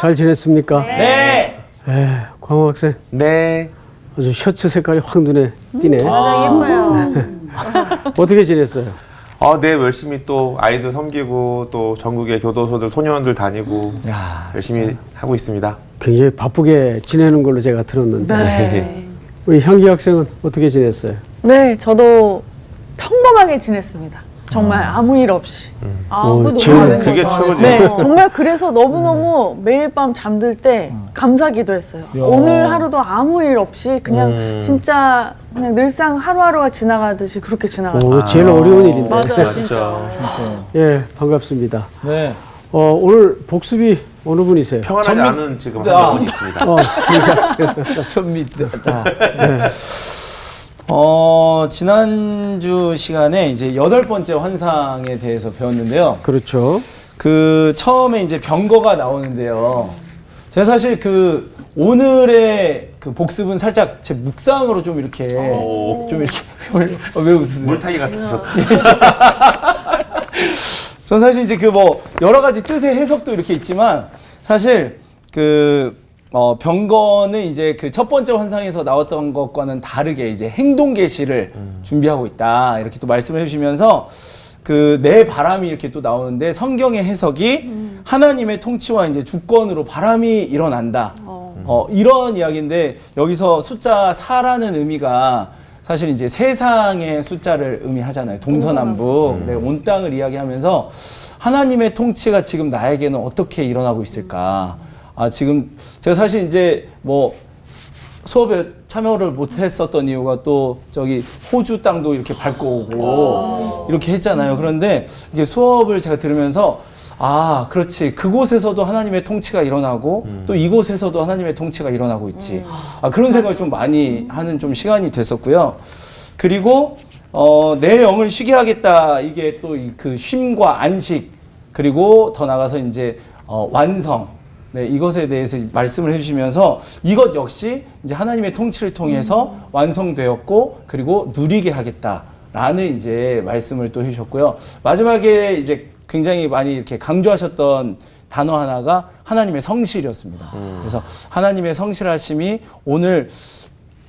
잘 지냈습니까? 네. 광호 학생. 네. 아주 셔츠 색깔이 확 눈에 띄네. 맞아, 예뻐요. 어떻게 지냈어요? 네, 열심히 또 아이들 섬기고 또 전국의 교도소들 소년원들 다니고 열심히 하고 있습니다. 굉장히 바쁘게 지내는 걸로 제가 들었는데. 네. 우리 향기 학생은 어떻게 지냈어요? 네, 저도 평범하게 지냈습니다. 정말 아무 일 없이. 그거 지금 너무 그게 최고지. 네, 정말 그래서 너무너무 매일 밤 잠들 때 감사기도 했어요. 오늘 하루도 아무 일 없이 그냥 진짜 그냥 늘상 하루하루가 지나가듯이 그렇게 지나갔어요. 제일 어려운 일인데. 맞아요, 진짜. 예, 반갑습니다. 네. 오늘 복습이 어느 분이세요? 평안하지 않은 지금 한 분이 있습니다. 향기 학생. 선미다. 지난주 시간에 이제 8번째 환상에 대해서 배웠는데요. 그렇죠. 처음에 이제 병거가 나오는데요. 제가 사실 오늘의 복습은 살짝 제 묵상으로 좀 이렇게 왜 웃으세요? 물타기 같았어. 전 사실 이제 여러 가지 뜻의 해석도 이렇게 있지만 사실 병거는 이제 첫 번째 환상에서 나왔던 것과는 다르게 이제 행동 계시를 준비하고 있다. 이렇게 또 말씀을 해주시면서 내 바람이 이렇게 또 나오는데 성경의 해석이 하나님의 통치와 이제 주권으로 바람이 일어난다. 이런 이야기인데 여기서 숫자 4라는 의미가 사실 이제 세상의 숫자를 의미하잖아요. 동서남북. 네, 온 땅을 이야기하면서 하나님의 통치가 지금 나에게는 어떻게 일어나고 있을까? 지금 제가 사실 이제 수업에 참여를 못했었던 이유가 또 호주 땅도 이렇게 밟고 오고 이렇게 했잖아요. 그런데 이게 수업을 제가 들으면서 그렇지. 그곳에서도 하나님의 통치가 일어나고 또 이곳에서도 하나님의 통치가 일어나고 있지. 그런 생각을 좀 많이 하는 좀 시간이 됐었고요. 그리고 내 영을 쉬게 하겠다. 이게 또 쉼과 안식 그리고 더 나가서 이제 완성. 네, 이것에 대해서 말씀을 해주시면서 이것 역시 이제 하나님의 통치를 통해서 완성되었고 그리고 누리게 하겠다라는 이제 말씀을 또 해주셨고요. 마지막에 이제 굉장히 많이 이렇게 강조하셨던 단어 하나가 하나님의 성실이었습니다. 그래서 하나님의 성실하심이 오늘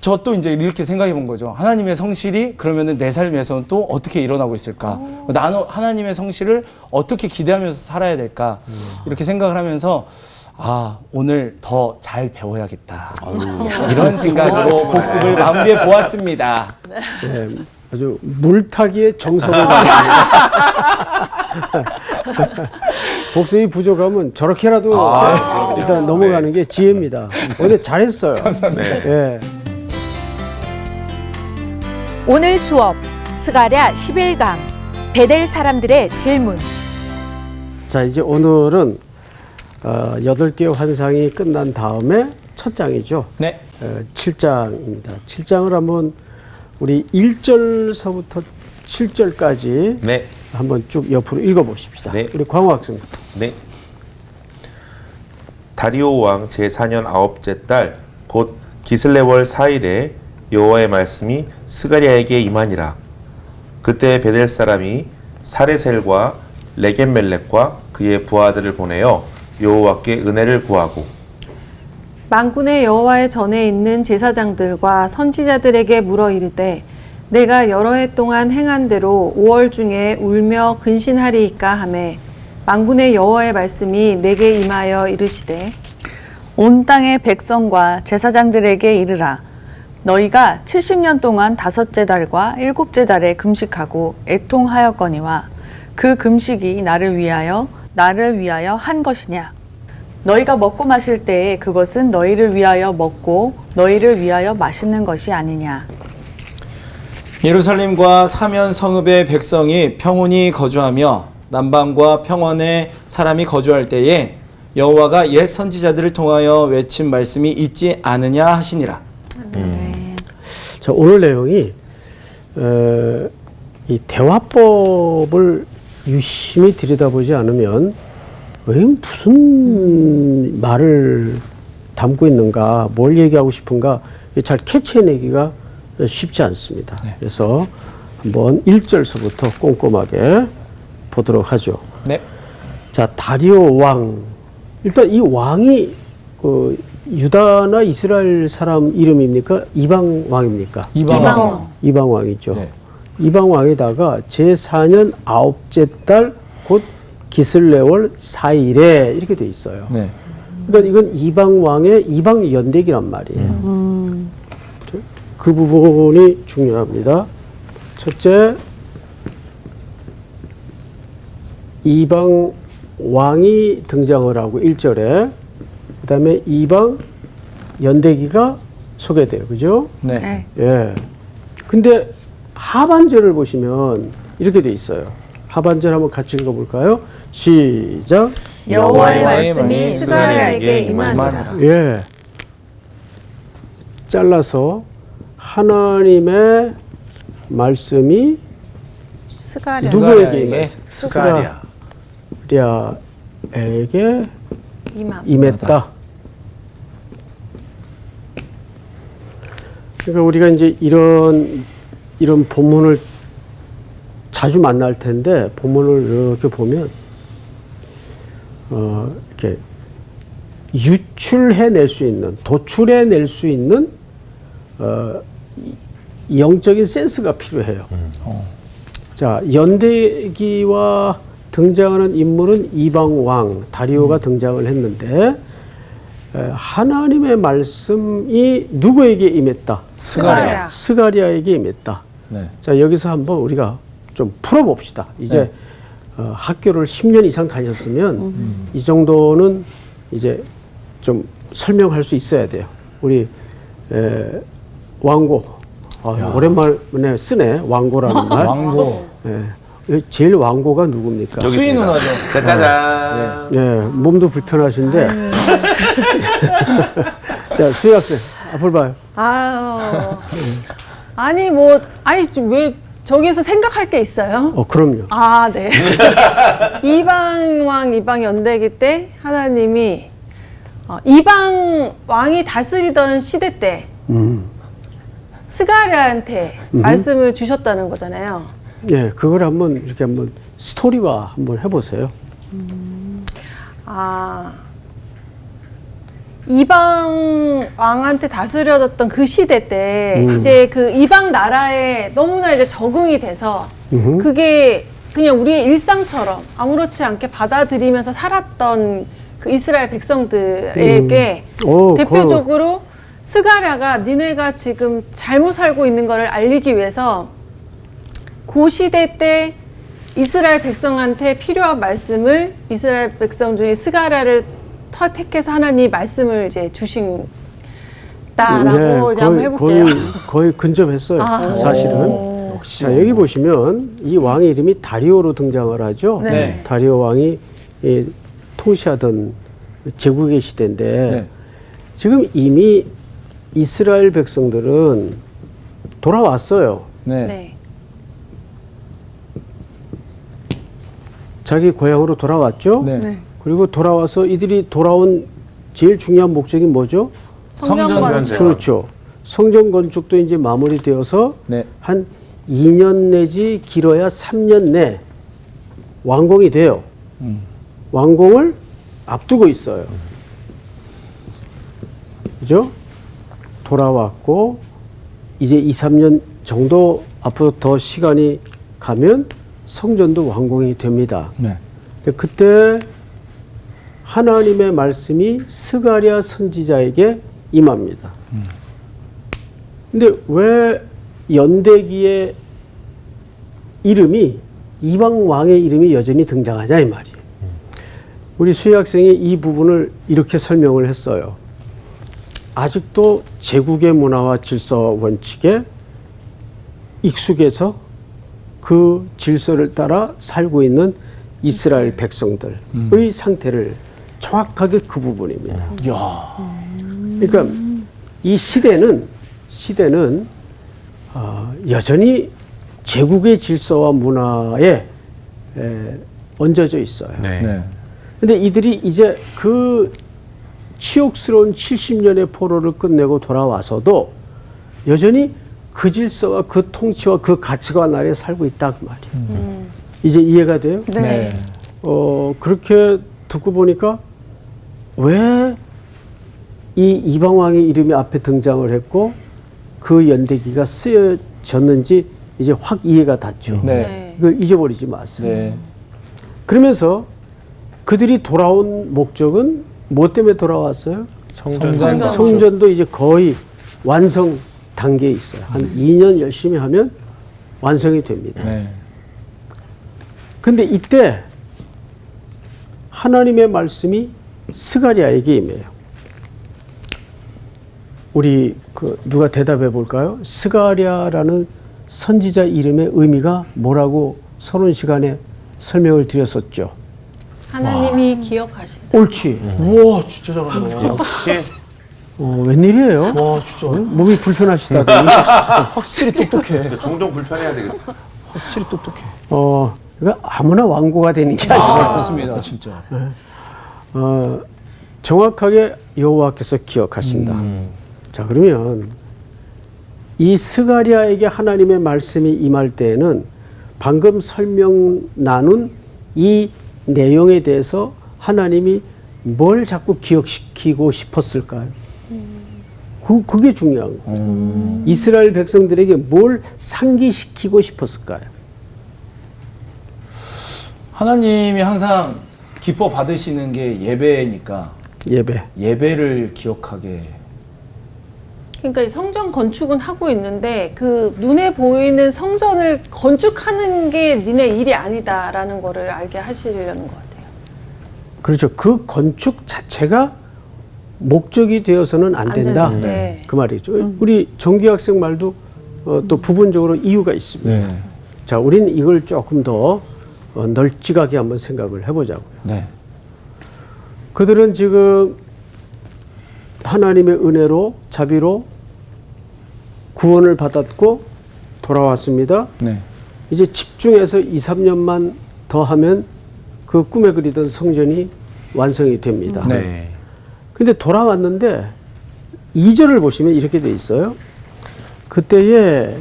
저 또 이제 이렇게 생각해 본 거죠. 하나님의 성실이 그러면은 내 삶에서는 또 어떻게 일어나고 있을까? 나는 하나님의 성실을 어떻게 기대하면서 살아야 될까? 이렇게 생각을 하면서 오늘 더 잘 배워야겠다. 이런 생각으로 복습을 마무리해 보았습니다. 네, 아주 물타기의 정석을 복습이 부족하면 저렇게라도 일단 넘어가는 게 지혜입니다. 근데 잘했어요. 감사합니다. 예. 오늘 수업 스가랴 11강 베델 사람들의 질문. 자, 이제 오늘은 8개의 환상이 끝난 다음에 첫 장이죠. 네. 7장입니다. 7장을 한번 우리 1절서부터 7절까지 네. 한번 쭉 옆으로 읽어보십시다. 네. 우리 광호 학생부터. 네. 다리오 왕 제4년 9째 달 곧 기슬레월 4일에 여호와의 말씀이 스가랴에게 임하니라. 그때 베델 사람이 사레셀과 레겜멜렉과 그의 부하들을 보내어 여호와께 은혜를 구하고 만군의 여호와의 전에 있는 제사장들과 선지자들에게 물어 이르되 내가 여러 해 동안 행한 대로 5월 중에 울며 근신하리이까 하매 만군의 여호와의 말씀이 내게 임하여 이르시되 온 땅의 백성과 제사장들에게 이르라. 너희가 70년 동안 5째 달과 7째 달에 금식하고 애통하였거니와 그 금식이 나를 위하여 한 것이냐? 너희가 먹고 마실 때에 그것은 너희를 위하여 먹고 너희를 위하여 마시는 것이 아니냐? 예루살렘과 사면 성읍의 백성이 평온히 거주하며 남방과 평원에 사람이 거주할 때에 여호와가 옛 선지자들을 통하여 외친 말씀이 있지 않으냐 하시니라. 자, 오늘 내용이 이 대화법을 유심히 들여다보지 않으면 무슨 말을 담고 있는가, 뭘 얘기하고 싶은가 잘 캐치해내기가 쉽지 않습니다. 네. 그래서 한번 1절서부터 꼼꼼하게 보도록 하죠. 네. 자, 다리오 왕 일단 이 왕이 유다나 이스라엘 사람 이름입니까? 이방 왕입니까? 이방왕. 이방 왕이죠. 네. 이방 왕에다가 제4년 9째 달 곧 기슬레월 4일에 이렇게 돼 있어요. 네. 그러니까 이건 이방 왕의 이방 연대기란 말이에요. 그 부분이 중요합니다. 첫째, 이방 왕이 등장을 하고 1절에 그다음에 이방 연대기가 소개돼요. 그죠? 네. 네. 예. 근데 하반절을 보시면 이렇게 돼 있어요. 하반절 한번 같이 읽어볼까요? 시작. 여호와의 말씀이 스가랴에게 임하니라. 예. 잘라서 하나님의 말씀이 스가랴. 누구에게 임했어요? 스가랴. 스가랴에게 임함. 임했다. 그러니까 우리가 이제 이런 본문을 자주 만날 텐데 본문을 이렇게 보면 이렇게 유출해낼 수 있는, 도출해낼 수 있는 영적인 센스가 필요해요. 자, 연대기와 등장하는 인물은 이방 왕 다리오가 등장을 했는데 하나님의 말씀이 누구에게 임했다? 스가랴. 스가랴에게 임했다. 네. 자, 여기서 한번 우리가 좀 풀어봅시다. 이제 학교를 10년 이상 다녔으면 이 정도는 이제 좀 설명할 수 있어야 돼요. 우리 왕고. 오랜만에 쓰네. 왕고라는 말. 왕고. 제일 왕고가 누굽니까? 여기 수희 있습니다. 누나죠. 짜자잔. 네, 몸도 불편하신데. 자, 수희 학생, 앞을 봐요. 아니 좀 왜 저기에서 생각할 게 있어요? 그럼요. 아, 네. 이방 왕, 이방 연대기 때 하나님이 이방 왕이 다스리던 시대 때 스가랴한테 말씀을 주셨다는 거잖아요. 네, 그걸 한번 이렇게 한번 스토리화 한번 해보세요. 이방 왕한테 다스려졌던 그 시대 때 이제 그 이방 나라에 너무나 이제 적응이 돼서 그게 그냥 우리의 일상처럼 아무렇지 않게 받아들이면서 살았던 그 이스라엘 백성들에게 대표적으로 스가랴가 니네가 지금 잘못 살고 있는 것을 알리기 위해서 그 시대 때 이스라엘 백성한테 필요한 말씀을 이스라엘 백성 중에 스가랴를 택해서 하나님 말씀을 이제 주신다라고 이제 한번 해볼게요. 거의 근접했어요. 사실은. 자, 여기 보시면 이 왕의 이름이 다리오로 등장을 하죠. 네. 다리오 왕이 통치하던 제국의 시대인데 네. 지금 이미 이스라엘 백성들은 돌아왔어요. 네. 네. 자기 고향으로 돌아왔죠. 네. 네. 그리고 돌아와서 이들이 돌아온 제일 중요한 목적이 뭐죠? 성전 건축. 그렇죠. 성전 건축도 이제 마무리되어서 네. 한 2년 내지 길어야 3년 내 완공이 돼요. 완공을 앞두고 있어요. 그죠? 돌아왔고 이제 2, 3년 정도 앞으로 더 시간이 가면 성전도 완공이 됩니다. 네. 근데 그때 하나님의 말씀이 스가랴 선지자에게 임합니다. 근데 왜 연대기의 이름이 이방 왕의 이름이 여전히 등장하냐 이 말이에요. 우리 수희 학생이 이 부분을 이렇게 설명을 했어요. 아직도 제국의 문화와 질서 원칙에 익숙해서 그 질서를 따라 살고 있는 이스라엘 백성들의 상태를 정확하게 그 부분입니다. 그러니까 이 시대는 여전히 제국의 질서와 문화에 얹어져 있어요. 네. 네. 근데 이들이 이제 그 치욕스러운 70년의 포로를 끝내고 돌아와서도 여전히 그 질서와 그 통치와 그 가치관 아래 살고 있다 그 말이에요. 이제 이해가 돼요? 네. 그렇게 듣고 보니까 왜 이 이방 왕의 이름이 앞에 등장을 했고 그 연대기가 쓰여졌는지 이제 확 이해가 갔죠. 네. 이걸 잊어버리지 마세요. 네. 그러면서 그들이 돌아온 목적은 뭐 때문에 돌아왔어요? 성전도 이제 거의 완성 단계에 있어요. 한 2년 열심히 하면 완성이 됩니다. 네. 근데 이때 하나님의 말씀이 스가랴에게 임해요. 우리 누가 대답해 볼까요? 스가랴라는 선지자 이름의 의미가 뭐라고 서론 시간에 설명을 드렸었죠. 하나님이 기억하신다. 옳지. 우와, 진짜 잘한다. 역시 웬일이에요? 와, 진짜. 몸이 불편하시다더니. 확실히 똑똑해. 종종 불편해야 되겠어. 확실히 똑똑해. 그러니까 아무나 왕고가 되는 게 아니죠. 맞습니다, 진짜. 정확하게 여호와께서 기억하신다. 자, 그러면 이 스가랴에게 하나님의 말씀이 임할 때에는 방금 설명 나눈 이 내용에 대해서 하나님이 뭘 자꾸 기억시키고 싶었을까요? 그게 중요한 거예요. 이스라엘 백성들에게 뭘 상기시키고 싶었을까요? 하나님이 항상 기뻐 받으시는 게 예배니까 예배를 기억하게. 그러니까 이 성전 건축은 하고 있는데 그 눈에 보이는 성전을 건축하는 게 니네 일이 아니다라는 거를 알게 하시려는 것 같아요. 그렇죠. 그 건축 자체가 목적이 되어서는 안 된다. 네. 그 말이죠. 우리 정규학생 말도 또 부분적으로 이유가 있습니다. 네. 자, 우리는 이걸 조금 더 널찍하게 한번 생각을 해보자고요. 네. 그들은 지금 하나님의 은혜로 자비로 구원을 받았고 돌아왔습니다. 네. 이제 집중해서 2, 3년만 더 하면 그 꿈에 그리던 성전이 완성이 됩니다. 네. 근데 돌아왔는데 2절을 보시면 이렇게 돼 있어요. 그때에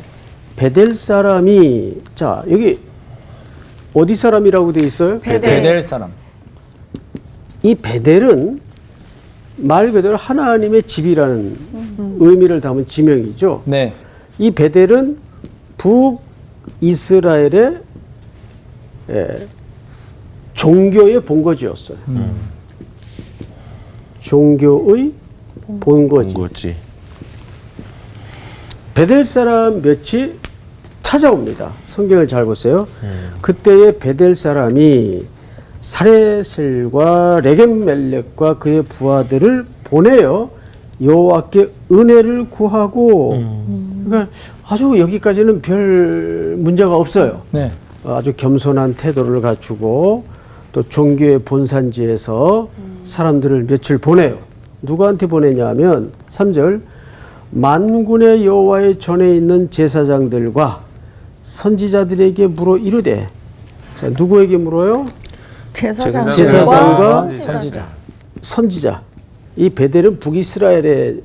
베델 사람이, 자, 여기 어디 사람이라고 돼 있어요? 베델 사람. 이 베델은 말 그대로 하나님의 집이라는 의미를 담은 지명이죠. 네. 이 베델은 북이스라엘의 종교의 본거지였어요. 종교의 본거지. 베델 사람 몇이 찾아옵니다. 성경을 잘 보세요. 그때의 베델 사람이 사레셀과 레겜멜렉과 그의 부하들을 보내어 여호와께 은혜를 구하고, 그러니까 아주 여기까지는 별 문제가 없어요. 네. 아주 겸손한 태도를 갖추고 또 종교의 본산지에서 사람들을 며칠 보내요. 누구한테 보내냐면 3절 만군의 여호와의 전에 있는 제사장들과 선지자들에게 물어 이르되, 자, 누구에게 물어요? 제사장과 선지자. 이 베델은 북이스라엘에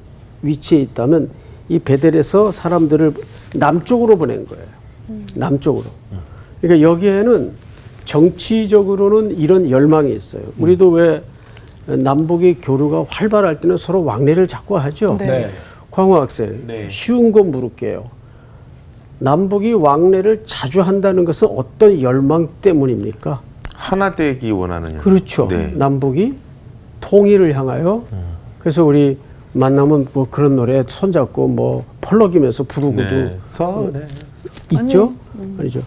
위치해 있다면 이 베델에서 사람들을 남쪽으로 보낸 거예요. 남쪽으로. 그러니까 여기에는 정치적으로는 이런 열망이 있어요. 우리도 왜 남북의 교류가 활발할 때는 서로 왕래를 자꾸 하죠. 네. 광호 학생, 네. 쉬운 거 물을게요. 남북이 왕래를 자주 한다는 것은 어떤 열망 때문입니까? 하나 되기 원하는 요. 그렇죠. 네. 남북이 통일을 향하여. 그래서 우리 만나면 뭐 그런 노래 손잡고 뭐 펄럭이면서 부르고도 네. 선에 있죠? 아니죠.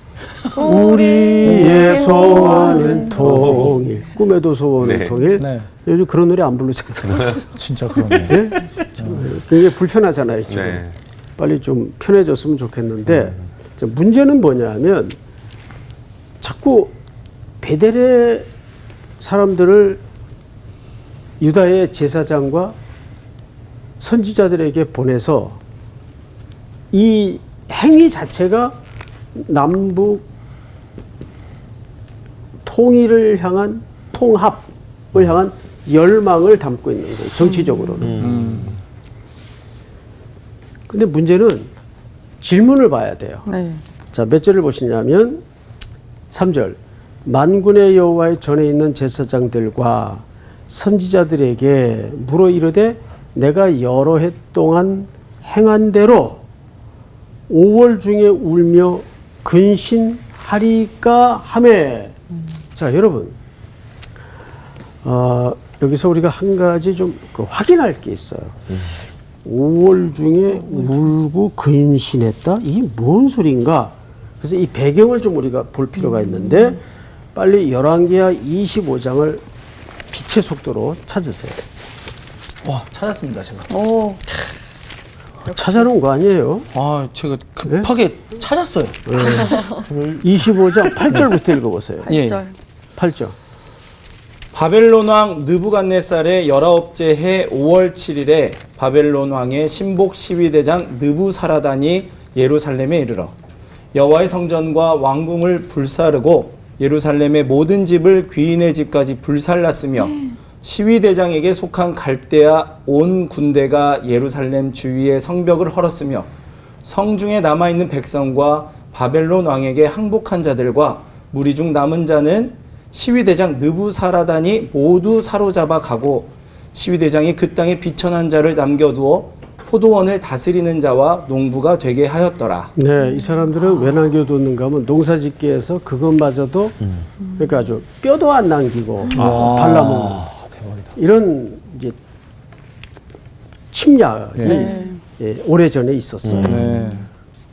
우리의 소원은 통일. 꿈에도 소원은 네. 통일. 네. 요즘 그런 노래 안 부르잖아요. 진짜 그러네. 예? 그게 불편하잖아요, 지금. 네. 빨리 좀 편해졌으면 좋겠는데, 자, 문제는 뭐냐면 자꾸 베델의 사람들을 유다의 제사장과 선지자들에게 보내서 이 행위 자체가 남북 통일을 향한, 통합을 향한 열망을 담고 있는 거예요, 정치적으로는. 근데 문제는 질문을 봐야 돼요. 네. 자, 몇 절을 보시냐면 3절 만군의 여호와의 전에 있는 제사장들과 선지자들에게 물어 이르되 내가 여러 해 동안 행한 대로 5월 중에 울며 근신하리까 하매. 자, 여러분, 여기서 우리가 한 가지 좀 확인할 게 있어요. 5월 중에 울고 근신했다? 이게 뭔 소리인가? 그래서 이 배경을 좀 우리가 볼 필요가 있는데 빨리 열왕기하 25장을 빛의 속도로 찾으세요. 와, 찾았습니다, 제가. 오, 찾아놓은 거 아니에요? 아, 제가 급하게 찾았어요. 25장 8절부터 읽어보세요. 예. 8절. 바벨론 왕 느부갓네살의 19째 해 5월 7일에 바벨론 왕의 신복 12대장 느부사라단이 예루살렘에 이르러 여호와의 성전과 왕궁을 불사르고 예루살렘의 모든 집을 귀인의 집까지 불살랐으며 시위대장에게 속한 갈대아 온 군대가 예루살렘 주위의 성벽을 헐었으며 성중에 남아있는 백성과 바벨론 왕에게 항복한 자들과 무리 중 남은 자는 시위대장 느부사라단이 모두 사로잡아 가고 시위대장이 그 땅에 비천한 자를 남겨두어 포도원을 다스리는 자와 농부가 되게 하였더라. 네, 이 사람들은 왜 남겨뒀는가 하면 농사짓기에서 그것마저도 그러니까 아주 뼈도 안 남기고 발라먹는 이런 이제 침략이 예, 오래전에 있었어요. 네.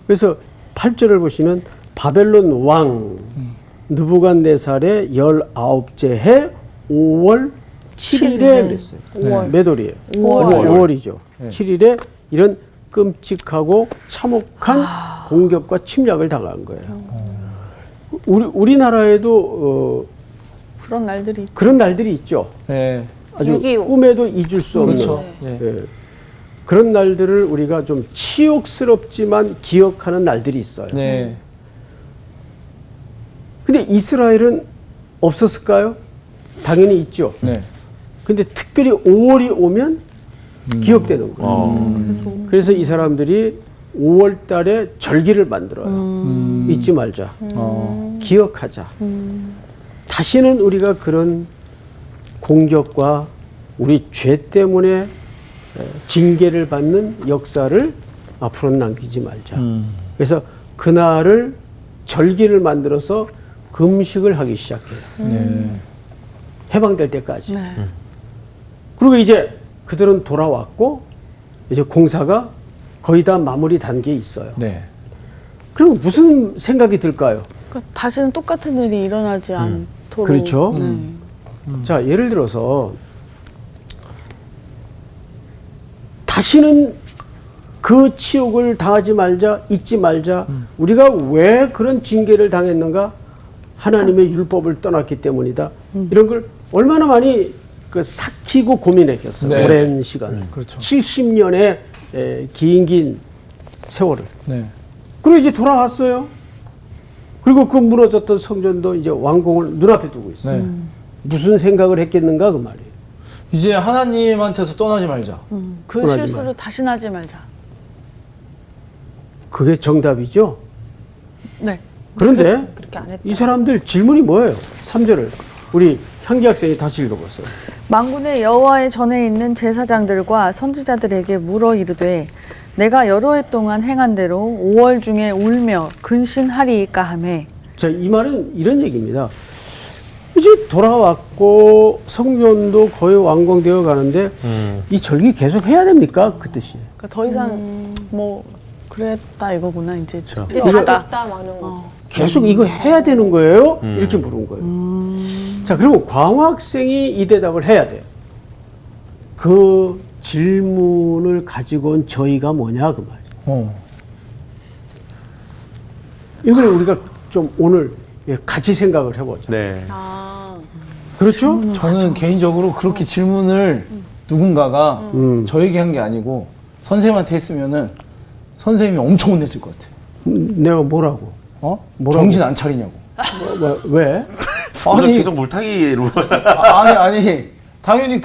그래서 8절을 보시면 바벨론 왕 느부갓네살의 19째 해 5월 7일에 그랬어요. 몇 월이에요? 5월이죠. 7일에 이런 끔찍하고 참혹한 공격과 침략을 당한 거예요. 우리나라에도 그런 날들이 그런 날들이 있죠. 네. 아주 꿈에도 잊을 수 없는 그렇죠. 예. 그런 날들을 우리가 좀 치욕스럽지만 기억하는 날들이 있어요. 네. 근데 이스라엘은 없었을까요? 당연히 있죠. 네. 근데 특별히 5월이 오면 기억되는 거예요. 그래서 이 사람들이 5월 달에 절기를 만들어요. 잊지 말자. 기억하자. 다시는 우리가 그런 공격과 우리 죄 때문에 징계를 받는 역사를 앞으로 남기지 말자. 그래서 그날을 절기를 만들어서 금식을 하기 시작해요. 해방될 때까지. 네. 그리고 이제 그들은 돌아왔고 이제 공사가 거의 다 마무리 단계에 있어요. 네. 그럼 무슨 생각이 들까요? 그러니까 다시는 똑같은 일이 일어나지 않도록. 그렇죠. 자, 예를 들어서 다시는 그 치욕을 당하지 말자, 잊지 말자. 우리가 왜 그런 징계를 당했는가? 하나님의 율법을 떠났기 때문이다. 이런 걸 얼마나 많이 삭히고 고민했겠어요. 네. 오랜 시간을. 그렇죠. 70년의 긴 세월을. 네. 그리고 이제 돌아왔어요. 그리고 그 무너졌던 성전도 이제 완공을 눈앞에 두고 있어요. 네. 무슨 생각을 했겠는가 그 말이에요. 이제 하나님한테서 떠나지 말자. 그 떠나지 실수를 다시 하지 말자. 그게 정답이죠. 네. 그런데 그렇게 안 했다. 이 사람들 질문이 뭐예요? 3절을 우리 향기 학생이 다시 읽어봤어요. 만군의 여호와의 전에 있는 제사장들과 선지자들에게 물어 이르되 내가 여러 해 동안 행한 대로 5월 중에 울며 근신하리이까 하매. 자, 이 말은 이런 얘기입니다. 이제 돌아왔고 성전도 거의 완공되어 가는데 이 절기 계속 해야 됩니까? 그 뜻이. 그러니까 더 이상 뭐 그랬다 이거구나 이제. 필요하다 많은 거지. 계속 이거 해야 되는 거예요? 이렇게 물은 거예요. 자, 그리고 광화 학생이 이 대답을 해야 돼요. 그 질문을 가지고 온 저희가 뭐냐 그 말이에요. 이걸 우리가 좀 오늘 같이 생각을 해보자. 네. 그렇죠? 저는 개인적으로 그렇게 질문을 누군가가 저에게 한 게 아니고 선생님한테 했으면은 선생님이 엄청 혼냈을 것 같아요. 내가 뭐라고? 뭐라고? 정신 안 차리냐고. 왜? 오늘 계속 물타기로. 아니 당연히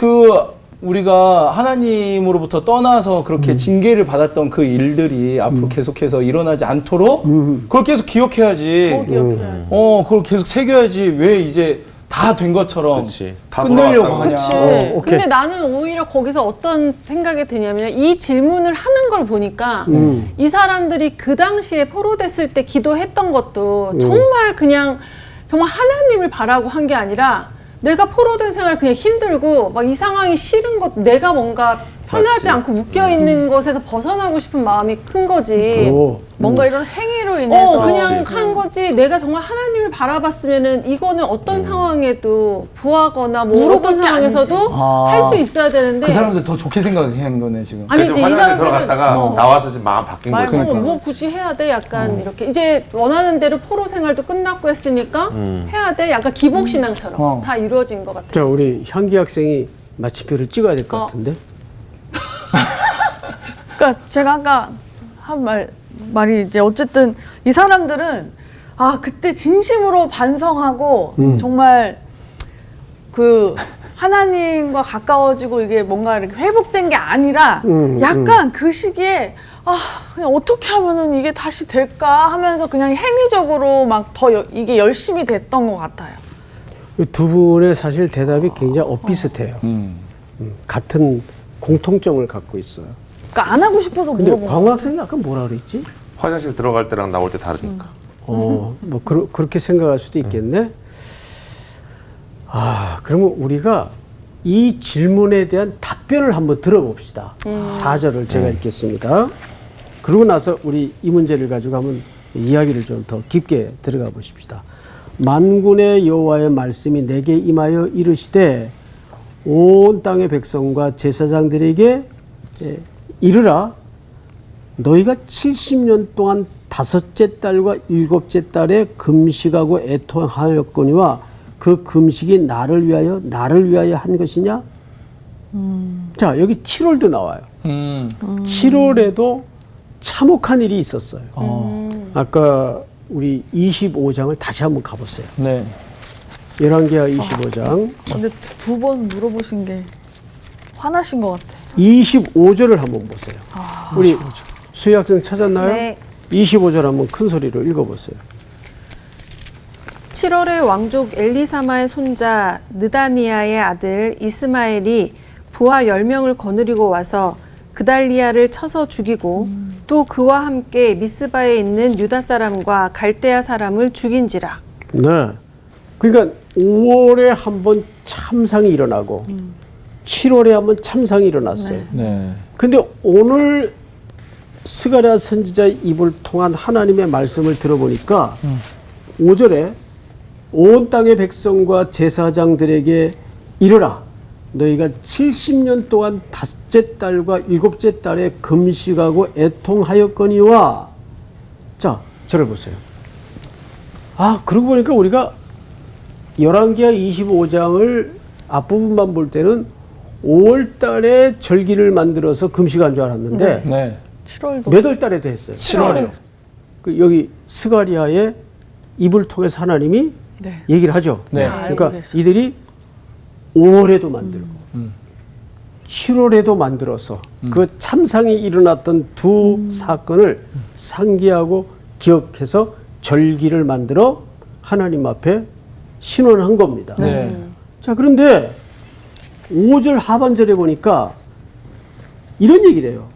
우리가 하나님으로부터 떠나서 그렇게 징계를 받았던 그 일들이 앞으로 계속해서 일어나지 않도록 그걸 계속 기억해야지. 기억해야지. 그걸 계속 새겨야지. 왜 이제 다 된 것처럼 그렇지. 다 끝내려고 돌아왔다고. 하냐. 그치. 오케이. 근데 나는 오히려 거기서 어떤 생각이 드냐면 이 질문을 하는 걸 보니까 이 사람들이 그 당시에 포로됐을 때 기도했던 것도 정말 그냥 정말 하나님을 바라고 한 게 아니라 내가 포로된 생활 그냥 힘들고 막 이 상황이 싫은 것 내가 뭔가 편하지 그렇지. 않고 묶여 있는 것에서 벗어나고 싶은 마음이 큰 거지. 오. 뭔가 이런 행위로 인해서 그냥 한 거지. 내가 정말 하나님을 바라봤으면은 이거는 어떤 상황에도 부하거나 뭐 물어볼 어떤 게 상황에서도 아니지. 아. 할 수 있어야 되는데. 그 사람들 더 좋게 생각한 거네 지금. 아니지, 그래서 이 화장실 사람들은 들어갔다가 나와서 지금 마음 바뀐 말 거지. 그러니까. 뭐 굳이 해야 돼? 약간 이렇게 이제 원하는 대로 포로 생활도 끝났고 했으니까 해야 돼? 약간 기복 신앙처럼 어. 다 이루어진 것 같아. 자, 우리 향기 학생이 마침표를 찍어야 될 것 같은데. 그러니까 제가 아까 한 말이 이제 어쨌든 이 사람들은 그때 진심으로 반성하고 정말 그 하나님과 가까워지고 이게 뭔가 이렇게 회복된 게 아니라 약간 그 시기에 그냥 어떻게 하면은 이게 다시 될까 하면서 그냥 행위적으로 막 더 이게 열심히 됐던 것 같아요. 이두 분의 사실 대답이 굉장히 엇비슷해요. 같은 공통점을 갖고 있어요. 그러니까 안 하고 싶어서 근데 물어본 광우 학생이 아까 뭐라 그랬지? 화장실 들어갈 때랑 나올 때 다르니까. 뭐 그렇게 생각할 수도 있겠네. 그러면 우리가 이 질문에 대한 답변을 한번 들어봅시다. 4절을 제가 읽겠습니다. 그러고 나서 우리 이 문제를 가지고 한번 이야기를 좀 더 깊게 들어가 보십시다. 만군의 여호와의 말씀이 내게 임하여 이르시되 온 땅의 백성과 제사장들에게 이르라. 너희가 70년 동안 다섯째 달과 일곱째 달에 금식하고 애통하였거니와 그 금식이 나를 위하여 한 것이냐? 자, 여기 7월도 나와요. 7월에도 참혹한 일이 있었어요. 아까 우리 25장을 다시 한번 가보세요. 네. 열왕기하 25장 근데 두 번 물어보신 게 화나신 것 같아요. 25절을 한번 보세요. 우리 수혜학생 찾았나요? 네. 25절 한번 큰 소리로 읽어보세요. 7월에 왕족 엘리사마의 손자 느다니아의 아들 이스마엘이 부하 10명을 거느리고 와서 그달리아를 쳐서 죽이고 또 그와 함께 미스바에 있는 유다 사람과 갈대아 사람을 죽인지라. 네. 그러니까 5월에 한번 참상이 일어나고 7월에 한번 참상이 일어났어요. 네. 근데 오늘 스가랴 선지자의 입을 통한 하나님의 말씀을 들어보니까 5절에 온 땅의 백성과 제사장들에게 이르라. 너희가 70년 동안 다섯째 달과 일곱째 달에 금식하고 애통하였거니와. 자, 저를 보세요. 그러고 보니까 우리가 열왕기하 25장을 앞부분만 볼 때는 5월 달에 절기를 만들어서 금식한 줄 알았는데 네. 7월도 몇 월 달에도 했어요? 7월이요. 여기 스가리아의 입을 통해서 하나님이 네. 얘기를 하죠. 네. 그러니까 알고 계셨어요. 이들이 5월에도 만들고 7월에도 만들어서 그 참상이 일어났던 두 사건을 상기하고 기억해서 절기를 만들어 하나님 앞에 신원한 겁니다. 네. 자, 그런데 5절 하반절에 보니까 이런 얘기를 해요.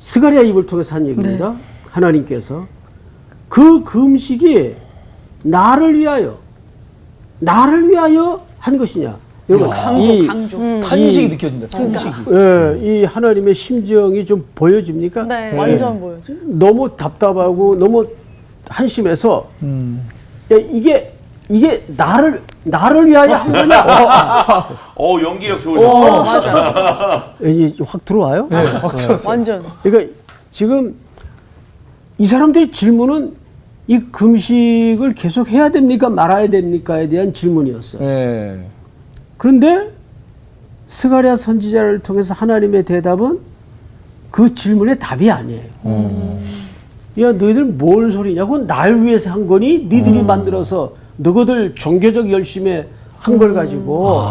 스가랴 입을 통해서 한 얘기입니다. 하나님께서 그 금식이 나를 위하여 한 것이냐. 여러분, 강조. 탄식이 느껴진다. 탄식이. 이 하나님의 심정이 좀 보여집니까? 네, 완전 보여죠. 너무 답답하고 너무 한심해서 야, 이게 나를 위하여 한 거냐? 연기력 좋으셨어. 맞아. 이게 확 들어와요? 네, 확 들었어요. 완전. 그러니까 지금 이 사람들의 질문은 이 금식을 계속 해야 됩니까? 말아야 됩니까?에 대한 질문이었어요. 네. 그런데 스가랴 선지자를 통해서 하나님의 대답은 그 질문의 답이 아니에요. 야, 너희들 뭔 소리냐? 그건 날 위해서 한 거니? 니들이 만들어서 너희들 종교적 열심에 한 걸 가지고.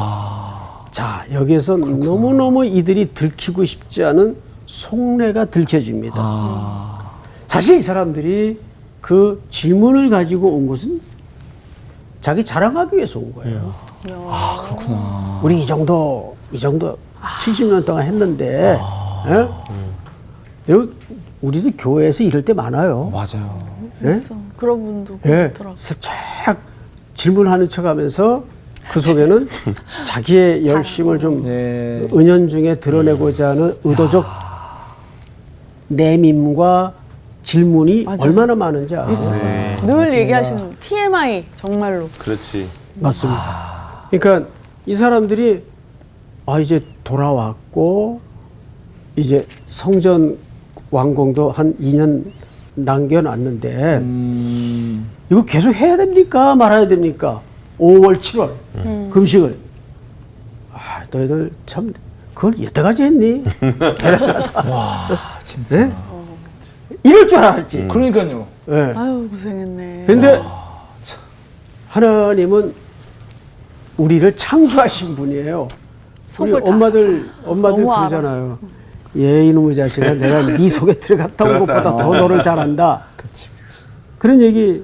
자, 여기에서 너무너무 이들이 들키고 싶지 않은 속내가 들켜집니다. 사실 이 사람들이 그 질문을 가지고 온 것은 자기 자랑하기 위해서 온 거예요. 아, 그렇구나. 우리 이 정도 70년 동안 했는데, 예? 여러분, 우리도 교회에서 이럴 때 많아요. 맞아요. 예? 있어. 그런 분도 예, 있더라고. 슬쩍 질문하는 척하면서 그 속에는 자기의 열심을 좀 네. 은연중에 드러내고자 하는 의도적 내밈과 질문이 맞아요. 얼마나 많은지 아세요? 늘 얘기하시는 TMI 정말로. 그렇지. 맞습니다. 그러니까 이 사람들이 이제 돌아왔고 이제 성전 완공도 한 2년 남겨놨는데 이거 계속 해야 됩니까? 말아야 됩니까? 5월, 7월 금식을. 너희들 참 그걸 여태까지 했니? 와, 진짜. 네? 이럴 줄 알았지. 그러니까요. 네. 아유 고생했네. 근데 하나님은 우리를 창조하신 분이에요. 우리 속을 다 엄마들 너무 알아. 그러잖아요. 얘 이놈의 자식아, 내가 네 속에 들어갔다 온 것보다 더 너를 잘한다. 그치. 그런 얘기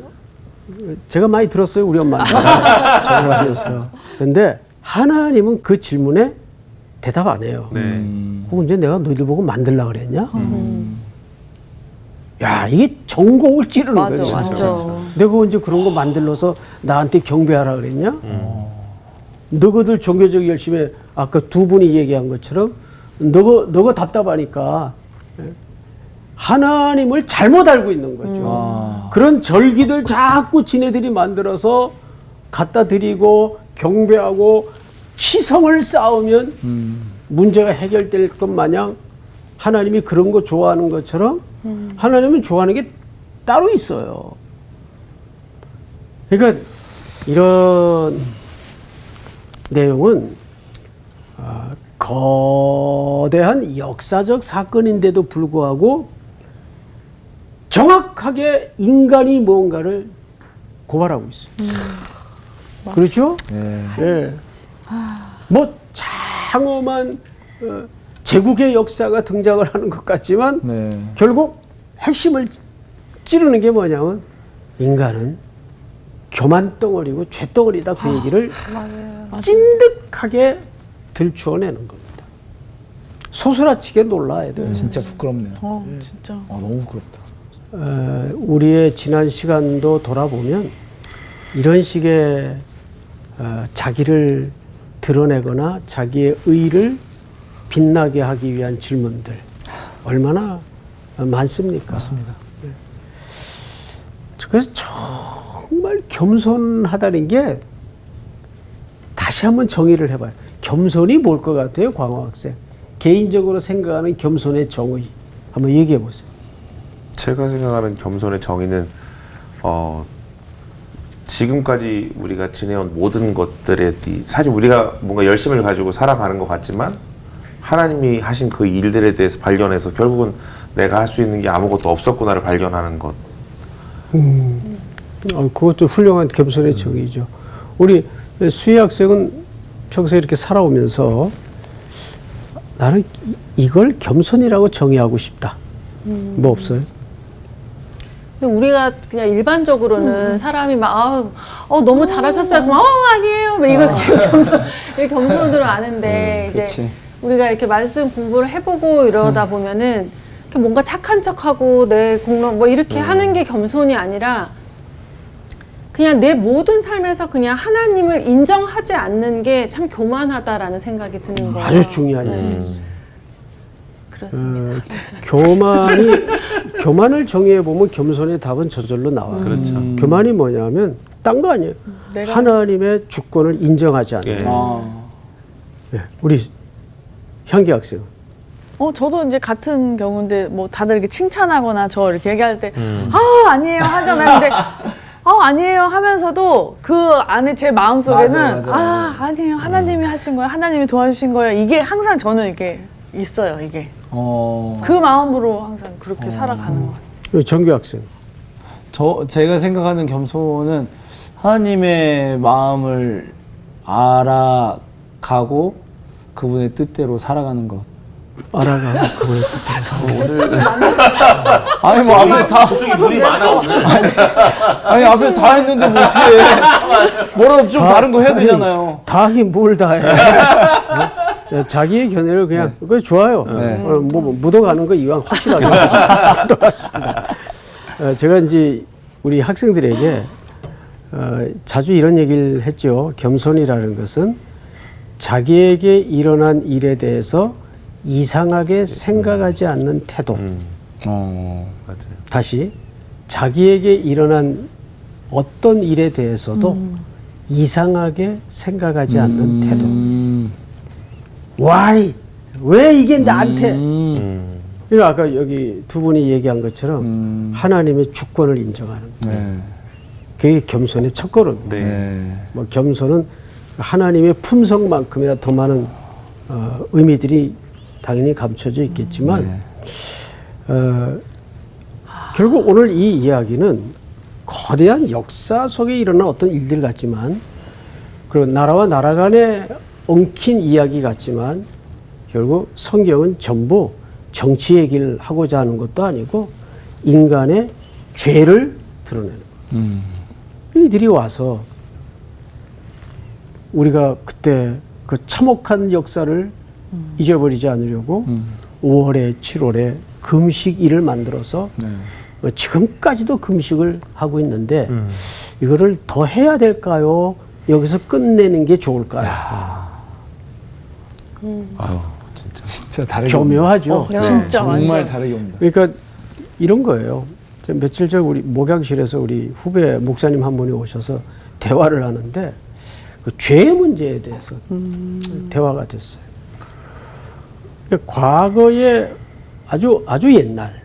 제가 많이 들었어요, 우리 엄마한테. 전화하면서. 그런데 하나님은 그 질문에 대답 안 해요. 네. 그럼 이제 내가 너희들 보고 만들라 그랬냐? 야, 이게 전곡을 찌르는 맞아, 거예요. 맞아. 진짜. 내가 언제 그런 거 만들어서 나한테 경배하라 그랬냐? 너희들 종교적 열심에 아까 두 분이 얘기한 것처럼 너가 답답하니까 하나님을 잘못 알고 있는 거죠. 그런 절기들 자꾸 지네들이 만들어서 갖다 드리고 경배하고 치성을 쌓으면 문제가 해결될 것 마냥 하나님이 그런 거 좋아하는 것처럼 하나님은 좋아하는 게 따로 있어요. 그러니까 이런 내용은 거대한 역사적 사건인데도 불구하고 정확하게 인간이 뭔가를 고발하고 있어요. 그렇죠? 네. 예. 뭐 장엄한 제국의 역사가 등장을 하는 것 같지만 네. 결국 핵심을 찌르는 게 뭐냐면 인간은 교만 덩어리고 죄 덩어리다 그 얘기를 찐득하게 들추어내는 겁니다. 소스라치게 놀라야 돼요. 진짜 부끄럽네요. 진짜. 너무 부끄럽다. 우리의 지난 시간도 돌아보면 이런 식의 자기를 드러내거나 자기의 의를 빛나게 하기 위한 질문들 얼마나 많습니까? 맞습니다. 그래서 정말 겸손하다는 게 다시 한번 정의를 해봐요. 겸손이 뭘 것 같아요, 광호 학생? 개인적으로 생각하는 겸손의 정의 한번 얘기해 보세요. 제가 생각하는 겸손의 정의는 지금까지 우리가 지내온 모든 것들에 사실 우리가 뭔가 열심을 가지고 살아가는 것 같지만 하나님이 하신 그 일들에 대해서 발견해서 결국은 내가 할 수 있는 게 아무것도 없었구나를 발견하는 것. 그것도 훌륭한 겸손의 정의죠. 우리 수희 학생은 평소에 이렇게 살아오면서 나는 이걸 겸손이라고 정의하고 싶다. 뭐 없어요? 근데 우리가 그냥 일반적으로는 사람이 막 너무 잘하셨어요. 그럼 아니에요. 막 이거 이 겸손으로 아는데 이제 그치. 우리가 이렇게 말씀 공부를 해보고 이러다 보면은 이렇게 뭔가 착한 척하고 내 공로 뭐 이렇게 하는 게 겸손이 아니라 그냥 내 모든 삶에서 그냥 하나님을 인정하지 않는 게 참 교만하다라는 생각이 드는 거예요. 아주 중요한 얘기였어요. 그렇습니다. 교만을 정의해 보면 겸손의 답은 저절로 나와요. 그렇죠. 교만이 뭐냐면 딴 거 아니에요. 내가 하나님의 주권을 인정하지 않는. 예. 예. 우리 향기 학생. 저도 이제 같은 경우인데 뭐 다들 이렇게 칭찬하거나 저 이렇게 얘기할 때 아니에요 하잖아요. 근데 아니에요 하면서도 그 안에 제 마음 속에는 맞아. 아니에요 하나님이 하신 거예요. 하나님이 도와주신 거예요. 이게 항상 저는 이게 있어요. 이게 그 마음으로 항상 그렇게 살아가는 것 같아요. 정규 학생. 제가 생각하는 겸손은 하나님의 마음을 알아가고 그분의 뜻대로 살아가는 것. 알아가. 그걸 아니 뭐 앞에 다 그쪽에 물이 많아 오늘. 아니 앞에 다 했는데 뭐 어떻게 뭐라도 좀 다른 거 해야 되잖아요. 다 하긴 뭘 다 해. 자, 자기의 견해를 그냥 그거 좋아요. 뭐 묻어가는 거 이왕 확실하게 묻어가십니다. 제가 이제 우리 학생들에게 자주 이런 얘기를 했죠. 겸손이라는 것은 자기에게 일어난 일에 대해서 이상하게 생각하지 않는 태도. 맞아요. 다시 자기에게 일어난 어떤 일에 대해서도 이상하게 생각하지 않는 태도. Why? 왜 이게 나한테? 그러니까 아까 여기 두 분이 얘기한 것처럼 하나님의 주권을 인정하는 거예요. 네. 그게 겸손의 첫걸음입니다. 네. 뭐 겸손은 하나님의 품성만큼이나 더 많은 의미들이 당연히 감춰져 있겠지만 결국 오늘 이 이야기는 거대한 역사 속에 일어난 어떤 일들 같지만 그리고 나라와 나라 간에 엉킨 이야기 같지만 결국 성경은 전부 정치 얘기를 하고자 하는 것도 아니고 인간의 죄를 드러내는 거예요. 이들이 와서 우리가 그때 그 참혹한 역사를 잊어버리지 않으려고 5월에 7월에 금식일을 만들어서 지금까지도 금식을 하고 있는데 이거를 더 해야 될까요? 여기서 끝내는 게 좋을까요? 아유, 진짜 다르게 교묘하죠. 진짜 정말 완전. 다르게 옵니다. 그러니까 이런 거예요. 제가 며칠 전 우리 목양실에서 우리 후배 목사님 한 분이 오셔서 대화를 하는데 그 죄 문제에 대해서 대화가 됐어요. 그러니까 과거에 아주 옛날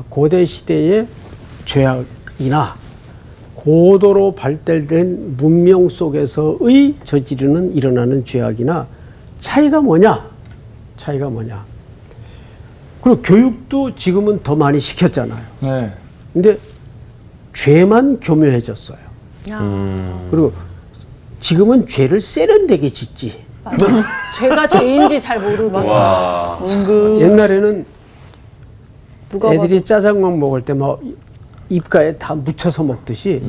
고대 시대의 죄악이나 고도로 발달된 문명 속에서의 일어나는 죄악이나 차이가 뭐냐? 그리고 교육도 지금은 더 많이 시켰잖아요. 네. 근데 죄만 교묘해졌어요. 그리고 지금은 죄를 세련되게 짓지. 죄가 죄인지 잘 모르고. 옛날에는 누가 애들이 짜장면 먹을 때 막 입가에 다 묻혀서 먹듯이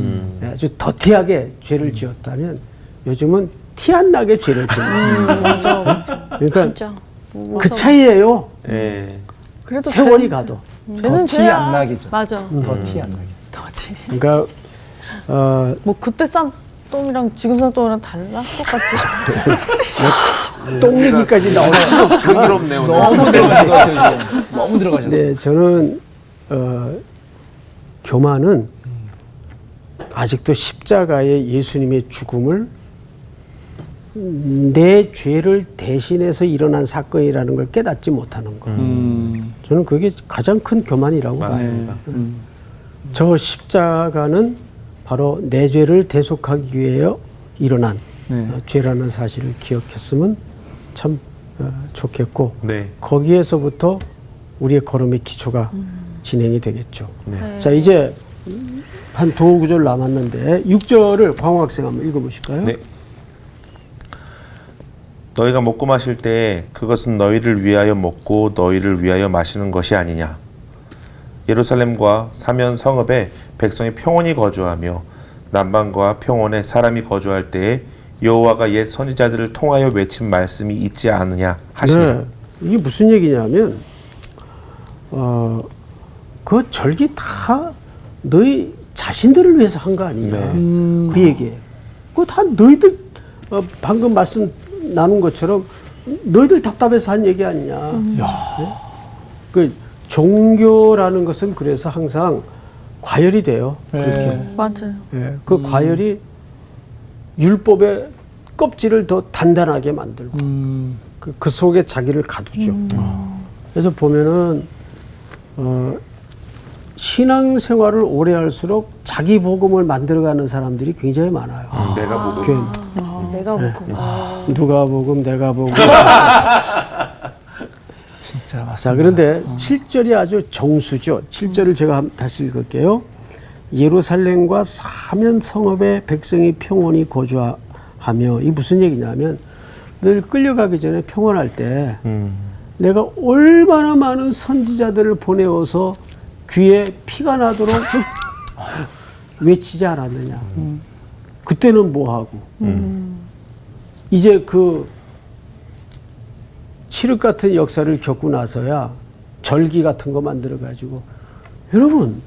아주 더티하게 죄를 지었다면 요즘은 티 안 나게 죄를 짓는 맞아. 그러니까 진짜. 그 차이예요. 예. 그래도 세월이 가도. 더 티 안 나게죠. 맞아. 더 티 안 나게. 그러니까 뭐 그때 쌍똥이랑 지금 쌍똥이랑 달라? 똑같지? 똥 얘기까지 나올 수가 없지만 향기롭네 오늘. 너무 들어가신 것 같아요. 지금. 너무 들어가셨어요. 네, 저는 교만은 아직도 십자가의 예수님의 죽음을 내 죄를 대신해서 일어난 사건이라는 걸 깨닫지 못하는 것. 저는 그게 가장 큰 교만이라고 봐요. 저 십자가는 바로 내 죄를 대속하기 위해 일어난 죄라는 사실을 기억했으면 참 좋겠고 네. 거기에서부터 우리의 걸음의 기초가 진행이 되겠죠. 네. 자, 이제 한 두어 구절 남았는데 6절을 광호 학생 한번 읽어보실까요? 네. 너희가 먹고 마실 때 그것은 너희를 위하여 먹고 너희를 위하여 마시는 것이 아니냐. 예루살렘과 사면 성읍에 백성이 평온히 거주하며 남방과 평온에 사람이 거주할 때에 여호와가 옛 선지자들을 통하여 외친 말씀이 있지 않느냐 하시니. 네. 이게 무슨 얘기냐면 그 절기 다 너희 자신들을 위해서 한 거 아니냐. 그 얘기예요. 그거 다 너희들 방금 말씀 나눈 것처럼 너희들 답답해서 한 얘기 아니냐. 네? 그 종교라는 것은 그래서 항상 과열이 돼요. 그렇게. 맞아요. 예, 그 과열이 율법의 껍질을 더 단단하게 만들고 그 속에 자기를 가두죠. 그래서 보면은 신앙생활을 오래 할수록 자기 복음을 만들어가는 사람들이 굉장히 많아요. 내가 보고 교회 내가 먹고. 누가 복음 내가 복음. 진짜 맞습니다. 자, 그런데 7절이 아주 정수죠. 7절을 제가 다시 읽을게요. 예루살렘과 사면 성읍에 백성이 평온히 거주하며, 이 무슨 얘기냐면 늘 끌려가기 전에 평온할 때 내가 얼마나 많은 선지자들을 보내어서 귀에 피가 나도록 외치지 않았느냐. 그때는 뭐하고. 이제 그 칠흑 같은 역사를 겪고 나서야 절기 같은 거 만들어가지고, 여러분,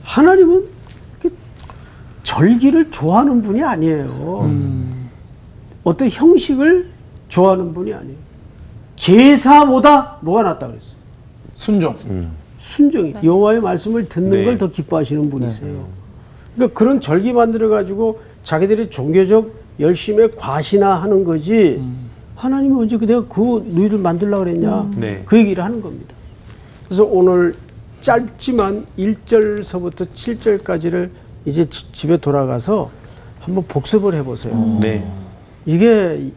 하나님은 절기를 좋아하는 분이 아니에요. 어떤 형식을 좋아하는 분이 아니에요. 제사보다 뭐가 낫다 그랬어요? 순종. 순종이. 여호와의 말씀을 듣는 네. 걸 더 기뻐하시는 분이세요. 그러니까 그런 절기 만들어가지고 자기들이 종교적 열심에 과신하는 거지, 하나님이 언제 내가 그 너희들 만들려고 그랬냐, 네. 그 얘기를 하는 겁니다. 그래서 오늘 짧지만 1절서부터 7절까지를 이제 집에 돌아가서 한번 복습을 해보세요. 네. 이게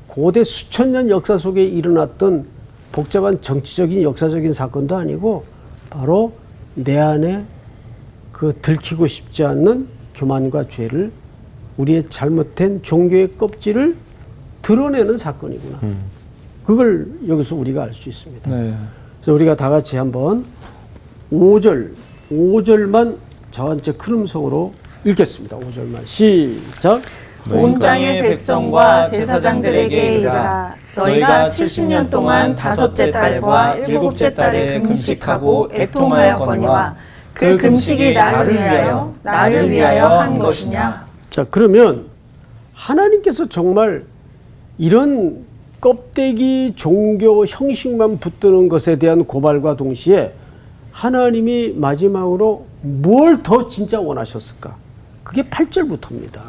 고대 수천 년 역사 속에 일어났던 복잡한 정치적인 역사적인 사건도 아니고, 바로 내 안에 그 들키고 싶지 않는 교만과 죄를, 우리의 잘못된 종교의 껍질을 드러내는 사건이구나. 그걸 여기서 우리가 알 수 있습니다. 네. 그래서 우리가 다 같이 한번 5절만 저한테 큰 음성으로 읽겠습니다. 5절만 시작. 온 땅의 백성과 제사장들에게 이르라. 너희가 70년 동안 다섯째 달과 일곱째 달에 금식하고 애통하였거니와 그 금식이 나를 위하여 한 것이냐. 자, 그러면 하나님께서 정말 이런 껍데기 종교 형식만 붙드는 것에 대한 고발과 동시에 하나님이 마지막으로 뭘 더 진짜 원하셨을까? 그게 8절부터입니다.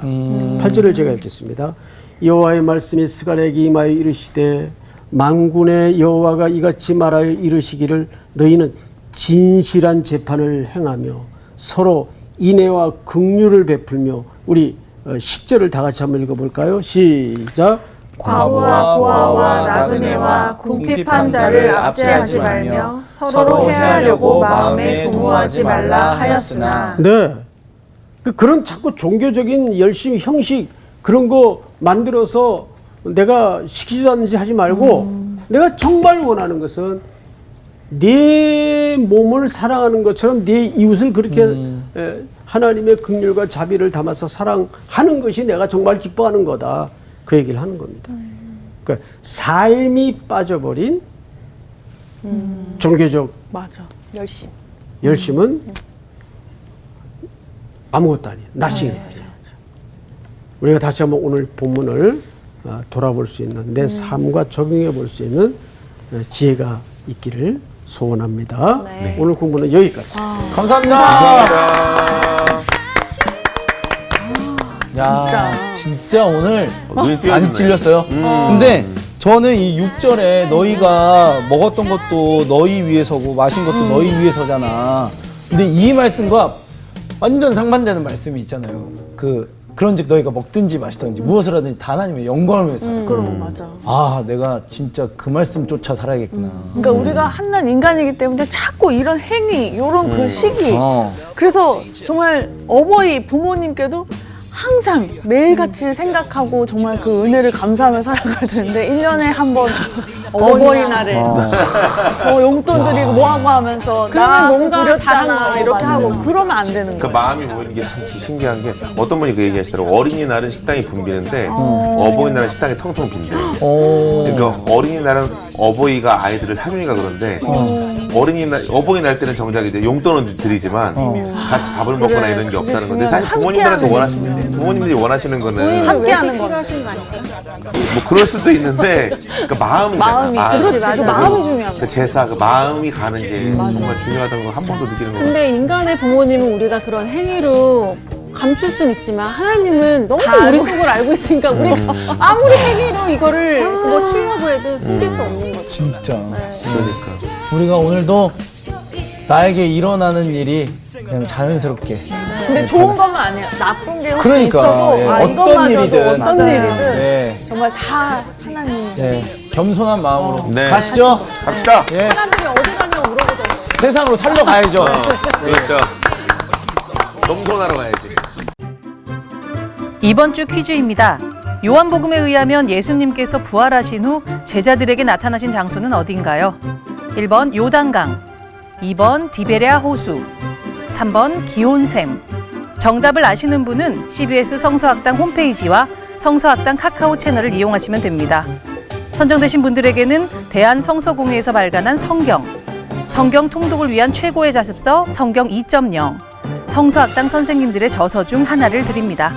8절을 제가 읽겠습니다. 여호와의 말씀이 스가랴에게 임하여 이르시되, 만군의 여호와가 이같이 말하여 이르시기를, 너희는 진실한 재판을 행하며 서로 인애와 긍휼을 베풀며. 우리 10절을 다 같이 한번 읽어볼까요? 시작. 과부와 고아와 나그네와 궁핍한 자를 압제하지 말며 서로 해하려고 마음에 도모하지 말라 하였으나. 네. 그런 자꾸 종교적인 열심, 형식, 그런 거 만들어서 내가 시키지도 않는지 하지 말고, 내가 정말 원하는 것은 내 몸을 사랑하는 것처럼 내 이웃을 그렇게 하나님의 긍휼과 자비를 담아서 사랑하는 것이 내가 정말 기뻐하는 거다. 그 얘기를 하는 겁니다. 그러니까 삶이 빠져버린 종교적 맞아. 열심. 열심은 아무것도 아니에요. 나싱이에요. 우리가 다시 한번 오늘 본문을 돌아볼 수 있는, 내 삶과 적용해 볼 수 있는 지혜가 있기를 소원합니다. 네. 오늘 공부는 여기까지. 감사합니다. 야, 진짜 오늘 눈이 많이 띄어지네. 찔렸어요. 근데 저는 이 6절에 너희가 먹었던 것도 너희 위해서고 마신 것도 너희 위해서잖아. 근데 이 말씀과 완전 상반되는 말씀이 있잖아요. 그런즉 너희가 먹든지 마시든지 무엇을 하든지 다 하나님의 영광을 위해서 하라. 맞아. 아, 내가 진짜 그 말씀 쫓아 살아야겠구나. 그러니까 우리가 한낱 인간이기 때문에 자꾸 이런 행위, 이런 그 시기. 그래서 정말 어버이 부모님께도 항상 매일같이 생각하고 정말 그 은혜를 감사하며 살아가야 되는데 1년에 한 번 어버이날에 용돈 드리고 뭐하고 하면서 나 뭔가 잘했잖아 이렇게 하고 그러면 안 되는 그 거예요. 마음이 보이는 게 참 신기한 게, 어떤 분이 그 얘기하시더라고. 어린이날은 식당이 붐비는데 어버이날은 식당이 텅텅 빈대. 그러니까 어린이날은 어버이가 아이들을 사주니까 그런데, 어버이날 때는 정작 이제 용돈은 드리지만 같이 밥을 먹거나 이런 게 없다는 건데, 사실 부모님들이 원하시는 거는 함께하는 거. 뭐 그럴 수도 있는데, 그러니까 마음이잖아. 그렇지, 맞아. 마음이 중요한 그 거. 제사, 그 마음이 가는 게 정말 중요하다는 걸 한 번 더 느끼는 거예요. 근데 인간의 부모님은 우리가 그런 행위로 감출 수는 있지만 하나님은 너무 다 우리 알고 속을 알고 있으니까 우리 아무리 행위로 이거를 뭐 치려고 해도 숨길 수 없는 거죠. 진짜. 그러니까. 우리가 오늘도 나에게 일어나는 일이 그냥 자연스럽게. 근데 좋은 것만 아니에요. 나쁜 게 혹시 그러니까, 있어도 예, 어떤 어떤 일이든. 어떤 맞아요. 일이든 네. 정말 다 하나님. 네, 겸손한 마음으로 네. 가시죠. 갑시다. 예, 사람들이 어디 가냐고 물어보더라고요. 세상으로 살러 가야죠. 그렇죠. 겸손하러 가야지. 이번 주 퀴즈입니다. 요한복음에 의하면 예수님께서 부활하신 후 제자들에게 나타나신 장소는 어딘가요? 1번 요단강, 2번 디베레아 호수, 3번 기온샘. 정답을 아시는 분은 CBS 성서학당 홈페이지와 성서학당 카카오 채널을 이용하시면 됩니다. 선정되신 분들에게는 대한성서공회에서 발간한 성경 통독을 위한 최고의 자습서 성경 2.0, 성서학당 선생님들의 저서 중 하나를 드립니다.